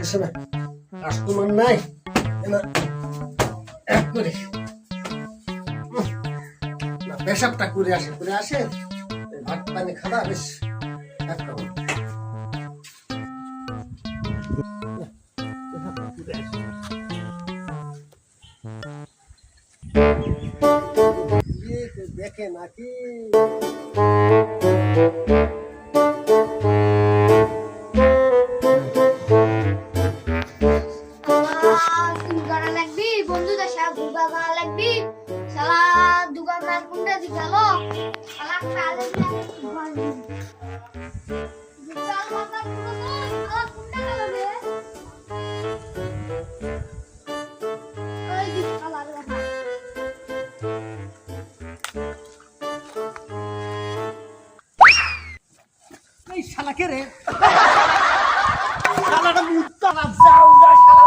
এসবে কাস্টমার নাই না এক করে না পেশাবটা করে আসে ভাত পানি খাওয়া বেশ একটা দেখে নাকি বন্ধুদের সাথে ঘুরবা ভালো লাগবি শালা দোকানদার কোনটা দিছালো শালা খালে এই শালা কে রে শালাটা মুত্তা না যাও যা শালা